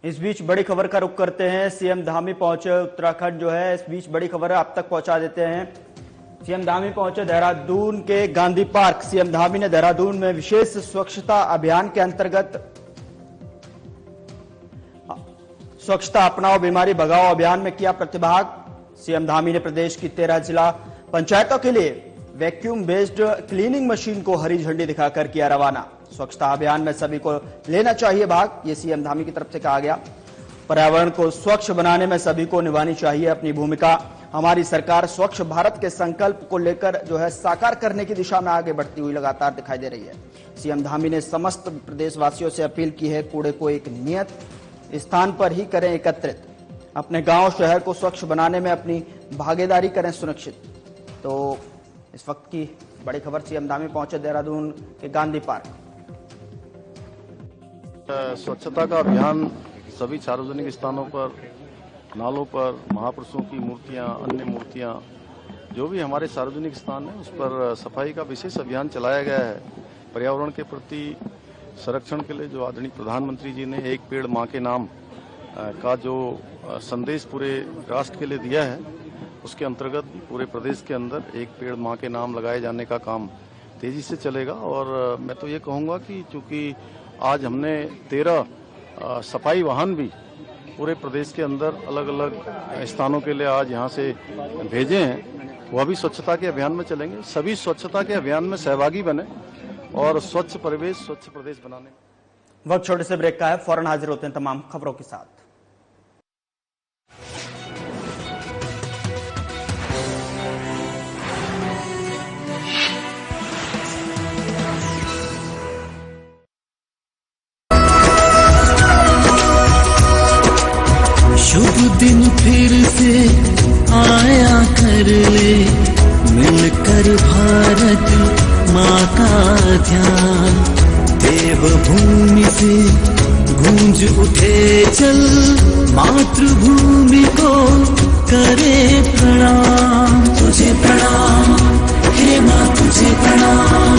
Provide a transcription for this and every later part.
इस बीच बड़ी खबर का रुख करते हैं। सीएम धामी पहुंचे उत्तराखंड जो है, इस बीच बड़ी खबर आप तक पहुंचा देते हैं। सीएम धामी पहुंचे देहरादून के गांधी पार्क। सीएम धामी ने देहरादून में विशेष स्वच्छता अभियान के अंतर्गत स्वच्छता अपनाओ बीमारी भगाओ अभियान में किया प्रतिभाग। सीएम धामी ने प्रदेश की 13 जिला पंचायतों के लिए वैक्यूम बेस्ड क्लीनिंग मशीन को हरी झंडी दिखाकर किया रवाना। स्वच्छता अभियान में सभी को लेना चाहिए भाग, ये सीएम धामी की तरफ से कहा गया। पर्यावरण को स्वच्छ बनाने में सभी को निभानी चाहिए अपनी भूमिका। हमारी सरकार स्वच्छ भारत के संकल्प को लेकर जो है साकार करने की दिशा में आगे बढ़ती हुई लगातार दिखाई दे रही है। सीएम धामी ने समस्त प्रदेशवासियों से अपील की है, कूड़े को एक नियत स्थान पर ही करें एकत्रित, अपने गांव शहर को स्वच्छ बनाने में अपनी भागीदारी करें सुनिश्चित। तो इस वक्त की बड़ी खबर, सीएम धामी पहुंचे देहरादून के गांधी पार्क। स्वच्छता का अभियान सभी सार्वजनिक स्थानों पर, नालों पर, महापुरुषों की मूर्तियां, अन्य मूर्तियां, जो भी हमारे सार्वजनिक स्थान है उस पर सफाई का विशेष अभियान चलाया गया है। पर्यावरण के प्रति संरक्षण के लिए जो आदरणीय प्रधानमंत्री जी ने एक पेड़ मां के नाम का जो संदेश पूरे राष्ट्र के लिए दिया है, उसके अंतर्गत पूरे प्रदेश के अंदर एक पेड़ मां के नाम लगाए जाने का काम तेजी से चलेगा। और मैं तो ये कहूँगा कि चूंकि आज हमने 13 सफाई वाहन भी पूरे प्रदेश के अंदर अलग अलग स्थानों के लिए आज यहाँ से भेजे हैं, वह भी स्वच्छता के अभियान में चलेंगे। सभी स्वच्छता के अभियान में सहभागी बने और स्वच्छ परिवेश, स्वच्छ प्रदेश बनाने। वक्त छोटे से ब्रेक का है, फौरन हाजिर होते हैं तमाम खबरों के साथ। शुभ दिन फिर से आया कर ले, मिलकर भारत माँ का ध्यान। देवभूमि से गूंज उठे चल, मातृभूमि को करे प्रणाम। तुझे प्रणाम हे माँ, तुझे प्रणाम,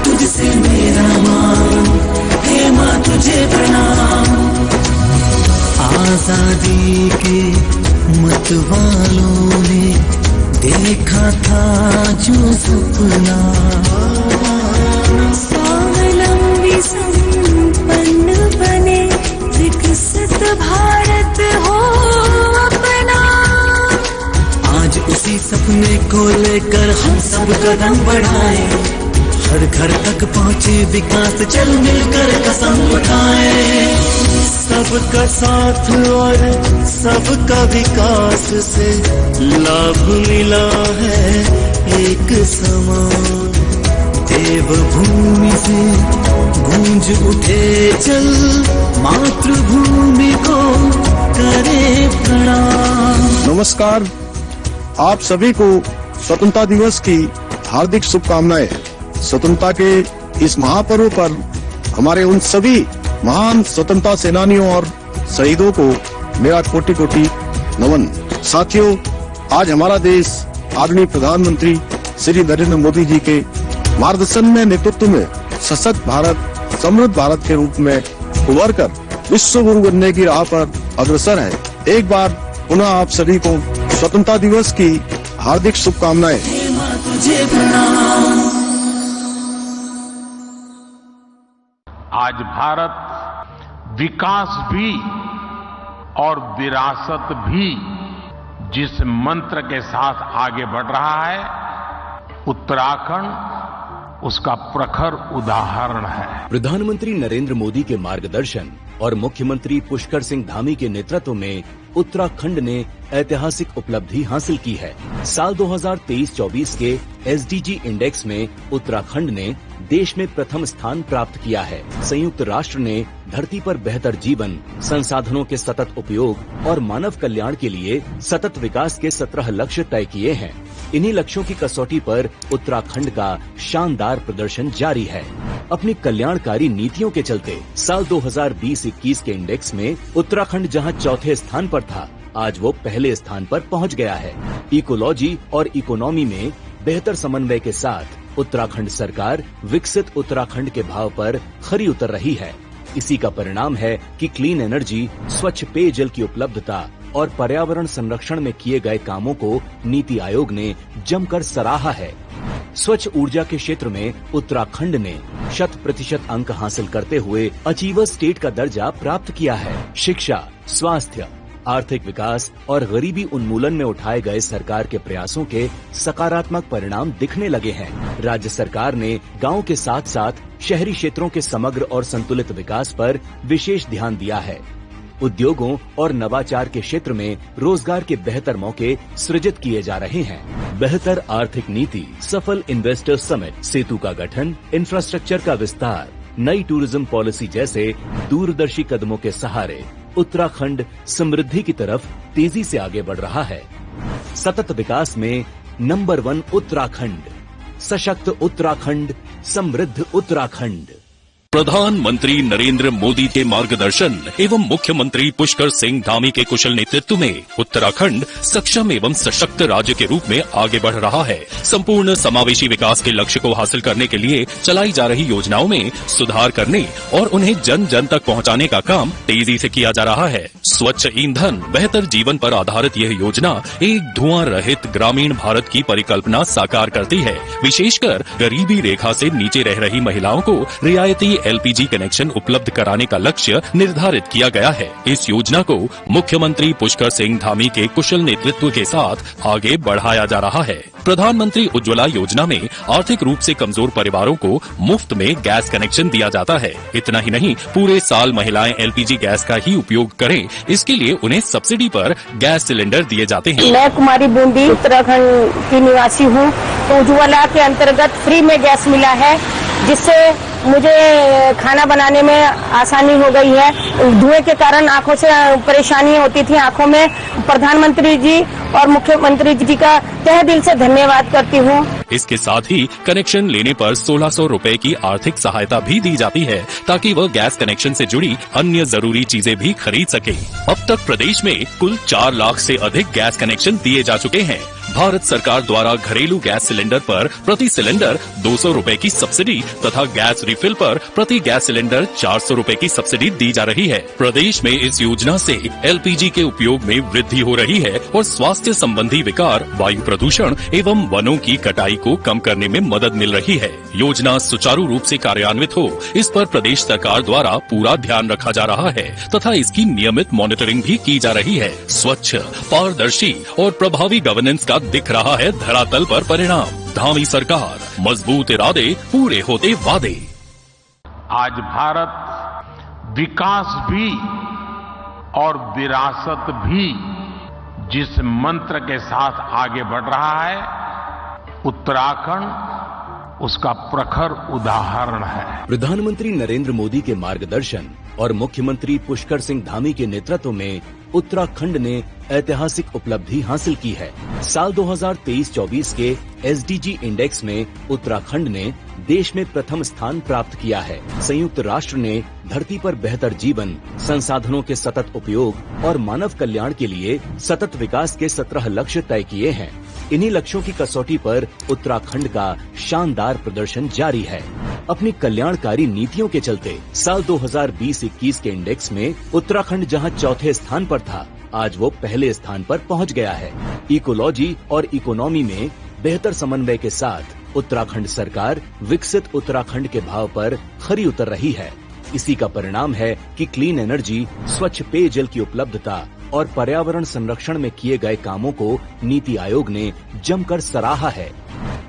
तुझसे मेरा मान। हे माँ तुझे प्रणाम। आजादी के मतवालों ने देखा था जो सपना, स्वावलंबी संपन्न बने, विकसित भारत हो अपना। आज उसी सपने को लेकर हम सब कदम बढ़ाए, हर घर तक पहुँचे विकास, चल मिलकर कसम उठाए। सबका साथ और सबका विकास से लाभ मिला है एक समान। देवभूमि से गूंज उठे चल, मातृभूमि को करे प्रणाम। नमस्कार, आप सभी को स्वतंत्रता दिवस की हार्दिक शुभकामनाएं। स्वतंत्रता के इस महापर्व पर हमारे उन सभी महान स्वतंत्रता सेनानियों और शहीदों को मेरा कोटि कोटि नमन। साथियों, आज हमारा देश आदरणीय प्रधानमंत्री श्री नरेंद्र मोदी जी के मार्गदर्शन में, नेतृत्व में सशक्त भारत, समृद्ध भारत के रूप में उभर कर विश्व गुरु बनने की राह पर अग्रसर है। एक बार पुनः आप सभी को स्वतंत्रता दिवस की हार्दिक शुभकामनाएं। आज भारत विकास भी और विरासत भी जिस मंत्र के साथ आगे बढ़ रहा है, उत्तराखंड उसका प्रखर उदाहरण है। प्रधानमंत्री नरेंद्र मोदी के मार्गदर्शन और मुख्यमंत्री पुष्कर सिंह धामी के नेतृत्व में उत्तराखंड ने ऐतिहासिक उपलब्धि हासिल की है। साल 2023-24 के SDG इंडेक्स में उत्तराखंड ने देश में प्रथम स्थान प्राप्त किया है। संयुक्त राष्ट्र ने धरती पर बेहतर जीवन, संसाधनों के सतत उपयोग और मानव कल्याण के लिए सतत विकास के 17 लक्ष्य तय किए हैं। इन्हीं लक्ष्यों की कसौटी पर उत्तराखंड का शानदार प्रदर्शन जारी है। अपनी कल्याणकारी नीतियों के चलते साल 2020-21 के इंडेक्स में उत्तराखंड जहां चौथे स्थान पर था, आज वो पहले स्थान पर पहुंच गया है। इकोलॉजी और इकोनॉमी में बेहतर समन्वय के साथ उत्तराखंड सरकार विकसित उत्तराखंड के भाव पर खरी उतर रही है। इसी का परिणाम है कि क्लीन एनर्जी, स्वच्छ पेयजल की उपलब्धता और पर्यावरण संरक्षण में किए गए कामों को नीति आयोग ने जमकर सराहा है। स्वच्छ ऊर्जा के क्षेत्र में उत्तराखंड ने 100% अंक हासिल करते हुए अचीवर स्टेट का दर्जा प्राप्त किया है। शिक्षा, स्वास्थ्य, आर्थिक विकास और गरीबी उन्मूलन में उठाए गए सरकार के प्रयासों के सकारात्मक परिणाम दिखने लगे हैं। राज्य सरकार ने गांव के साथ साथ शहरी क्षेत्रों के समग्र और संतुलित विकास पर विशेष ध्यान दिया है। उद्योगों और नवाचार के क्षेत्र में रोजगार के बेहतर मौके सृजित किए जा रहे हैं। बेहतर आर्थिक नीति, सफल इन्वेस्टर समिट, सेतु का गठन, इंफ्रास्ट्रक्चर का विस्तार, नई टूरिज्म पॉलिसी जैसे दूरदर्शी कदमों के सहारे उत्तराखंड समृद्धि की तरफ तेजी से आगे बढ़ रहा है। सतत विकास में नंबर 1 उत्तराखंड, सशक्त उत्तराखंड, समृद्ध उत्तराखंड। प्रधानमंत्री नरेंद्र मोदी के मार्गदर्शन एवं मुख्यमंत्री पुष्कर सिंह धामी के कुशल नेतृत्व में उत्तराखंड सक्षम एवं सशक्त राज्य के रूप में आगे बढ़ रहा है। संपूर्ण समावेशी विकास के लक्ष्य को हासिल करने के लिए चलाई जा रही योजनाओं में सुधार करने और उन्हें जन जन तक पहुंचाने का काम तेजी से किया जा रहा है। स्वच्छ ईंधन, बेहतर जीवन पर आधारित यह योजना एक धुआं रहित ग्रामीण भारत की परिकल्पना साकार करती है। विशेषकर गरीबी रेखा से नीचे रह रही महिलाओं को रियायती एलपीजी कनेक्शन उपलब्ध कराने का लक्ष्य निर्धारित किया गया है। इस योजना को मुख्यमंत्री पुष्कर सिंह धामी के कुशल नेतृत्व के साथ आगे बढ़ाया जा रहा है। प्रधानमंत्री उज्ज्वला योजना में आर्थिक रूप से कमजोर परिवारों को मुफ्त में गैस कनेक्शन दिया जाता है। इतना ही नहीं, पूरे साल महिलाएं एलपीजी गैस का ही उपयोग करें, इसके लिए उन्हें सब्सिडी पर गैस सिलेंडर दिए जाते हैं। मैं कुमारी बूंदी उत्तराखंड की निवासी हूँ। तो उज्ज्वला के अंतर्गत फ्री में गैस मिला है, जिससे मुझे खाना बनाने में आसानी हो गई है। धुएं के कारण आंखों से परेशानी होती थी आंखों में। प्रधानमंत्री जी और मुख्यमंत्री जी का तहे दिल से धन्यवाद करती हूँ। इसके साथ ही कनेक्शन लेने पर 1600 रुपए की आर्थिक सहायता भी दी जाती है, ताकि वह गैस कनेक्शन से जुड़ी अन्य जरूरी चीजें भी खरीद सके। अब तक प्रदेश में कुल 4 लाख से अधिक गैस कनेक्शन दिए जा चुके हैं। भारत सरकार द्वारा घरेलू गैस सिलेंडर पर प्रति सिलेंडर 200 रुपए की सब्सिडी तथा गैस रिफिल पर प्रति गैस सिलेंडर 400 रुपए की सब्सिडी दी जा रही है। प्रदेश में इस योजना से एलपीजी के उपयोग में वृद्धि हो रही है और स्वास्थ्य संबंधी विकार, वायु प्रदूषण एवं वनों की कटाई को कम करने में मदद मिल रही है। योजना सुचारू रूप से कार्यान्वित हो, इस पर प्रदेश सरकार द्वारा पूरा ध्यान रखा जा रहा है तथा इसकी नियमित मॉनिटरिंग भी की जा रही है। स्वच्छ, पारदर्शी और प्रभावी गवर्नेंस का दिख रहा है धरातल पर परिणाम। धामी सरकार, मजबूत इरादे, पूरे होते वादे। आज भारत विकास भी और विरासत भी जिस मंत्र के साथ आगे बढ़ रहा है, उत्तराखंड उसका प्रखर उदाहरण है। प्रधानमंत्री नरेंद्र मोदी के मार्गदर्शन और मुख्यमंत्री पुष्कर सिंह धामी के नेतृत्व में उत्तराखंड ने ऐतिहासिक उपलब्धि हासिल की है। साल 2023-24 के एसडीजी इंडेक्स में उत्तराखंड ने देश में प्रथम स्थान प्राप्त किया है। संयुक्त राष्ट्र ने धरती पर बेहतर जीवन, संसाधनों के सतत उपयोग और मानव कल्याण के लिए सतत विकास के 17 लक्ष्य तय किए हैं। इन्हीं लक्ष्यों की कसौटी पर उत्तराखंड का शानदार प्रदर्शन जारी है। अपनी कल्याणकारी नीतियों के चलते साल 2020-21 के इंडेक्स में उत्तराखंड जहां चौथे स्थान पर था, आज वो पहले स्थान पर पहुंच गया है। इकोलॉजी और इकोनॉमी में बेहतर समन्वय के साथ उत्तराखंड सरकार विकसित उत्तराखंड के भाव पर खरी उतर रही है। इसी का परिणाम है कि क्लीन एनर्जी, स्वच्छ पेयजल की उपलब्धता और पर्यावरण संरक्षण में किए गए कामों को नीति आयोग ने जमकर सराहा है।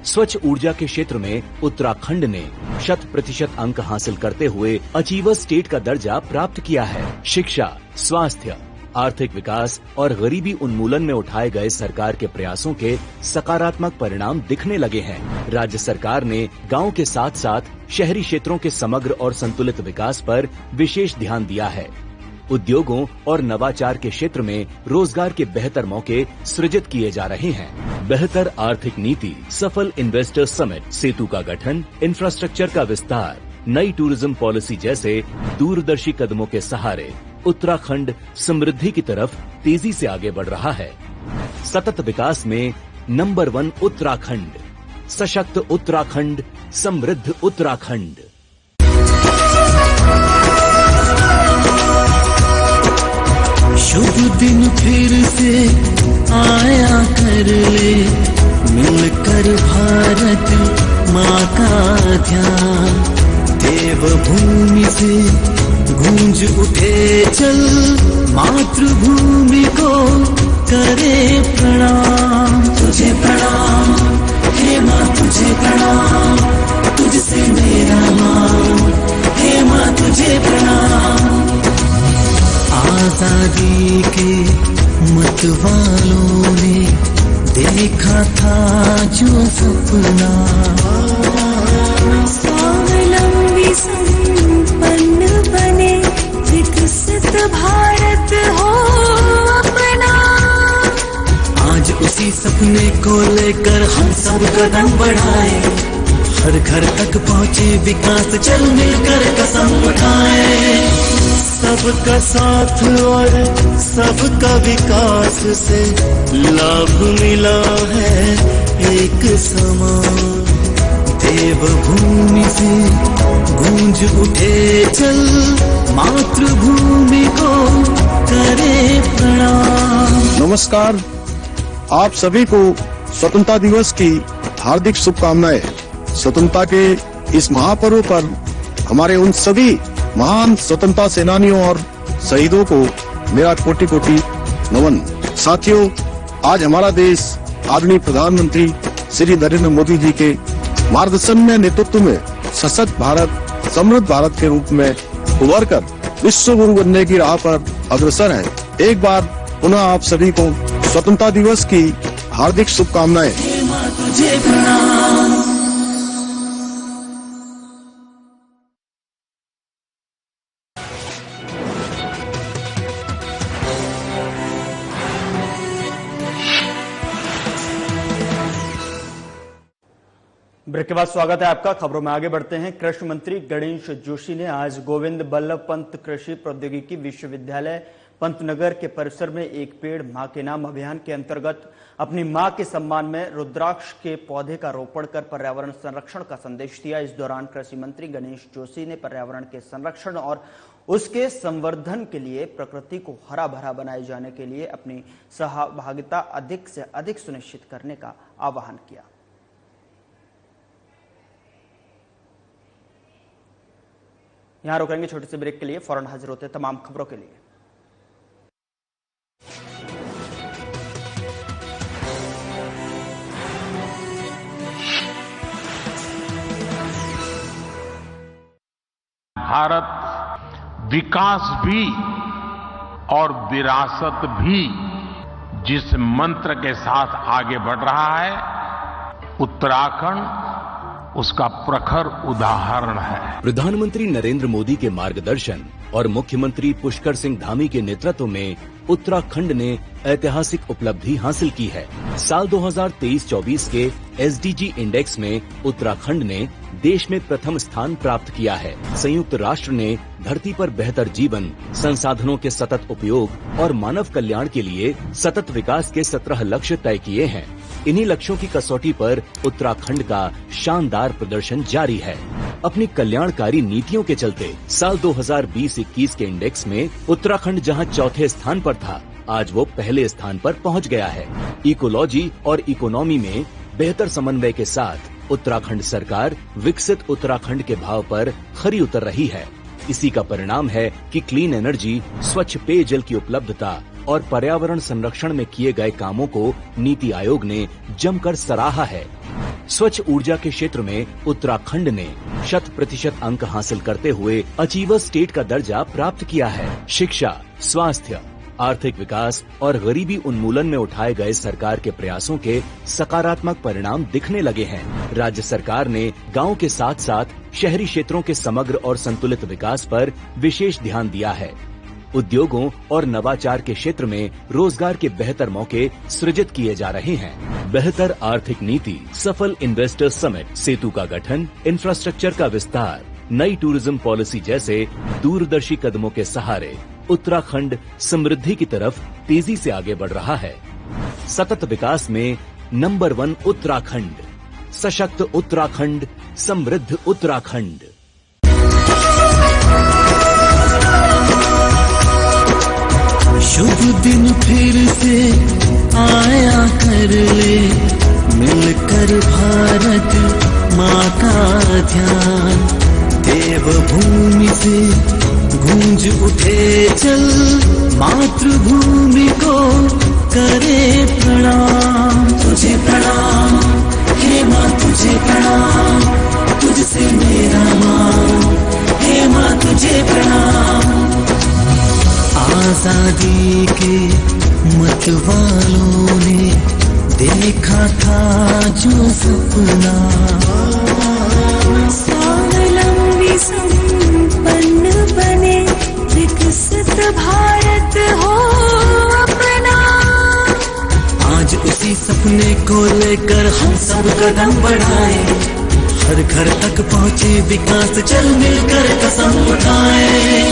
स्वच्छ ऊर्जा के क्षेत्र में उत्तराखंड ने 100% अंक हासिल करते हुए अचीवर स्टेट का दर्जा प्राप्त किया है। शिक्षा, स्वास्थ्य, आर्थिक विकास और गरीबी उन्मूलन में उठाए गए सरकार के प्रयासों के सकारात्मक परिणाम दिखने लगे हैं। राज्य सरकार ने गांव के साथ साथ शहरी क्षेत्रों के समग्र और संतुलित विकास पर विशेष ध्यान दिया है। उद्योगों और नवाचार के क्षेत्र में रोजगार के बेहतर मौके सृजित किए जा रहे हैं। बेहतर आर्थिक नीति, सफल इन्वेस्टर समिट, सेतु का गठन, इंफ्रास्ट्रक्चर का विस्तार, नई टूरिज्म पॉलिसी जैसे दूरदर्शी कदमों के सहारे उत्तराखंड समृद्धि की तरफ तेजी से आगे बढ़ रहा है। सतत विकास में नंबर 1 उत्तराखंड, सशक्त उत्तराखंड, समृद्ध उत्तराखंड। दिन फिर से आया कर ले, मिलकर भारत माँ का ध्यान। देवभूमि से गूंज उठे चल, मातृभूमि को करे प्रणाम। तुझे प्रणाम हे माँ, तुझे प्रणाम, तुझसे मेरा नाम, हे माँ तुझे प्रणाम। आजादी के मतवालों ने देखा था जो सपना, स्वावलंबी संपन्न बने, विकसित भारत हो अपना। आज उसी सपने को लेकर हम सब कदम बढ़ाए, हर घर तक पहुँचे विकास, चल मिलकर कसम उठाए। सबका साथ और सबका विकास से लाभ मिला है एक समान। देवभूमि से गूंज उठे चल, मातृभूमि को करे प्रणाम। नमस्कार, आप सभी को स्वतंत्रता दिवस की हार्दिक शुभकामनाएं। स्वतंत्रता के इस महापर्व पर हमारे उन सभी महान स्वतंत्रता सेनानियों और शहीदों को मेरा कोटि कोटि नमन। साथियों, आज हमारा देश आदरणीय प्रधानमंत्री श्री नरेंद्र मोदी जी के मार्गदर्शन में, नेतृत्व में सशक्त भारत, समृद्ध भारत के रूप में उभर कर विश्व गुरु बनने की राह पर अग्रसर है। एक बार पुनः आप सभी को स्वतंत्रता दिवस की हार्दिक शुभकामनाएं। ब्रेक के बाद स्वागत है आपका। खबरों में आगे बढ़ते हैं। कृषि मंत्री गणेश जोशी ने आज गोविंद बल्लभ पंत कृषि प्रौद्योगिकी विश्वविद्यालय पंतनगर के परिसर में एक पेड़ मां के नाम अभियान के अंतर्गत अपनी मां के सम्मान में रुद्राक्ष के पौधे का रोपण कर पर्यावरण संरक्षण का संदेश दिया। इस दौरान कृषि मंत्री गणेश जोशी ने पर्यावरण के संरक्षण और उसके संवर्धन के लिए प्रकृति को हरा भरा बनाए जाने के लिए अपनी सहभागिता अधिक से अधिक सुनिश्चित करने का आह्वान किया। यहां रोकेंगे छोटे से ब्रेक के लिए, फौरन हाजिर होते हैं तमाम खबरों के लिए। भारत विकास भी और विरासत भी जिस मंत्र के साथ आगे बढ़ रहा है, उत्तराखंड उसका प्रखर उदाहरण है। प्रधानमंत्री नरेंद्र मोदी के मार्गदर्शन और मुख्यमंत्री पुष्कर सिंह धामी के नेतृत्व में उत्तराखंड ने ऐतिहासिक उपलब्धि हासिल की है। साल 2023-24 के SDG इंडेक्स में उत्तराखंड ने देश में प्रथम स्थान प्राप्त किया है। संयुक्त राष्ट्र ने धरती पर बेहतर जीवन, संसाधनों के सतत उपयोग और मानव कल्याण के लिए सतत विकास के 17 लक्ष्य तय किए हैं। इन्हीं लक्ष्यों की कसौटी पर उत्तराखंड का शानदार प्रदर्शन जारी है। अपनी कल्याणकारी नीतियों के चलते साल 2020-21 के इंडेक्स में उत्तराखंड जहां चौथे स्थान पर था, आज वो पहले स्थान पर पहुंच गया है। इकोलॉजी और इकोनॉमी में बेहतर समन्वय के साथ उत्तराखंड सरकार विकसित उत्तराखंड के भाव पर खरी उतर रही है। इसी का परिणाम है कि क्लीन एनर्जी, स्वच्छ पेयजल की उपलब्धता और पर्यावरण संरक्षण में किए गए कामों को नीति आयोग ने जमकर सराहा है। स्वच्छ ऊर्जा के क्षेत्र में उत्तराखंड ने 100% अंक हासिल करते हुए अचीवर स्टेट का दर्जा प्राप्त किया है। शिक्षा, स्वास्थ्य, आर्थिक विकास और गरीबी उन्मूलन में उठाए गए सरकार के प्रयासों के सकारात्मक परिणाम दिखने लगे हैं। राज्य सरकार ने गांव के साथ साथ शहरी क्षेत्रों के समग्र और संतुलित विकास पर विशेष ध्यान दिया है। उद्योगों और नवाचार के क्षेत्र में रोजगार के बेहतर मौके सृजित किए जा रहे हैं। बेहतर आर्थिक नीति, सफल इन्वेस्टर समिट, सेतु का गठन, इंफ्रास्ट्रक्चर का विस्तार, नई टूरिज्म पॉलिसी जैसे दूरदर्शी कदमों के सहारे उत्तराखंड समृद्धि की तरफ तेजी से आगे बढ़ रहा है। सतत विकास में नंबर 1 उत्तराखंड, सशक्त उत्तराखंड, समृद्ध उत्तराखंड। शुभ दिन फिर से आया कर ले, मिलकर भारत माँ का ध्यान। देवभूमि से गूंज उठे चल, मातृभूमि को करे प्रणाम। तुझे प्रणाम हे माँ, तुझे प्रणाम, तुझसे मेरा मान, हे माँ तुझे प्रणाम। आजादी के मतवालों ने देखा था जो सपना, स्वावलंबी संपन्न बने, विकसित भारत हो अपना। आज उसी सपने को लेकर हम सब कदम बढ़ाए, हर घर तक पहुँचे विकास, चल मिलकर कसम उठाए।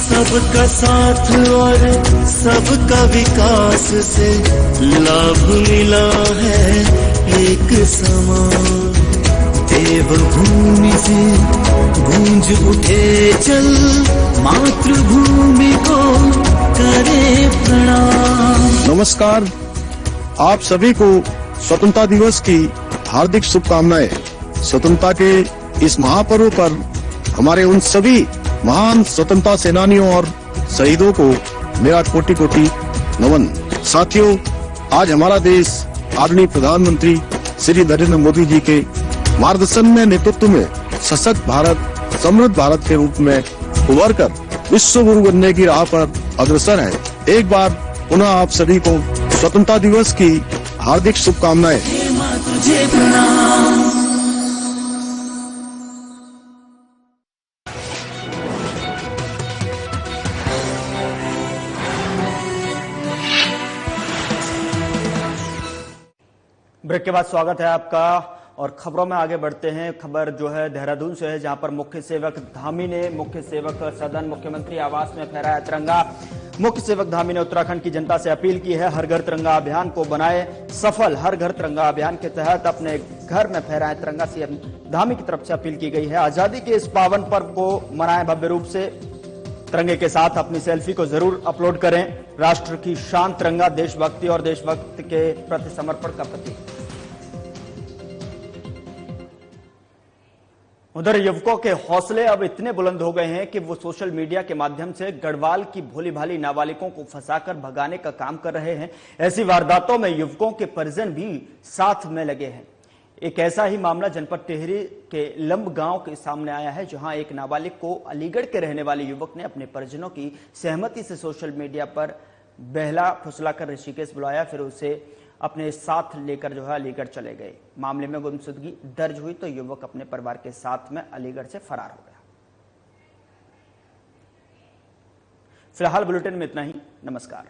सबका साथ और सबका विकास से लाभ मिला है एक समान। देवभूमि से गूंज उठे चल, मातृभूमि को करे प्रणाम। नमस्कार, आप सभी को स्वतंत्रता दिवस की हार्दिक शुभकामनाएं। स्वतंत्रता के इस महापर्व पर हमारे उन सभी महान स्वतंत्रता सेनानियों और शहीदों को मेरा कोटि कोटि नमन। साथियों, आज हमारा देश आदरणीय प्रधानमंत्री श्री नरेंद्र मोदी जी के मार्गदर्शन में, नेतृत्व में सशक्त भारत, समृद्ध भारत के रूप में उभर कर विश्व गुरु बनने की राह पर अग्रसर है। एक बार पुनः आप सभी को स्वतंत्रता दिवस की हार्दिक शुभकामनाएं। ब्रेक के बाद स्वागत है आपका और खबरों में आगे बढ़ते हैं। खबर जो है देहरादून से है, जहां पर मुख्य सेवक धामी ने मुख्य सेवक सदन मुख्यमंत्री आवास में फहराया तिरंगा। मुख्य सेवक धामी ने उत्तराखंड की जनता से अपील की है, हर घर तिरंगा अभियान को बनाए सफल। हर घर तिरंगा अभियान के तहत अपने घर में फहराए तिरंगा, सीएम धामी की तरफ से अपील की गई है। आजादी के इस पावन पर्व को मनाएं भव्य रूप से, तिरंगे के साथ अपनी सेल्फी को जरूर अपलोड करें। राष्ट्र की शान तिरंगा, देशभक्ति और देशभक्त के प्रति समर्पण का प्रतीक। उधर युवकों के हौसले अब इतने बुलंद हो गए हैं कि वो सोशल मीडिया के माध्यम से गढ़वाल की भोली भाली नाबालिगों को फंसाकर भगाने का काम कर रहे हैं। ऐसी वारदातों में युवकों के परिजन भी साथ में लगे हैं। एक ऐसा ही मामला जनपद टिहरी के लंब गांव के सामने आया है, जहां एक नाबालिग को अलीगढ़ के रहने वाले युवक ने अपने परिजनों की सहमति से सोशल मीडिया पर बहला फुसलाकर ऋषिकेश बुलाया, फिर उसे अपने साथ लेकर जो है अलीगढ़ चले गए। मामले में गुमशुदगी दर्ज हुई तो युवक अपने परिवार के साथ में अलीगढ़ से फरार हो गया। फिलहाल बुलेटिन में इतना ही। नमस्कार।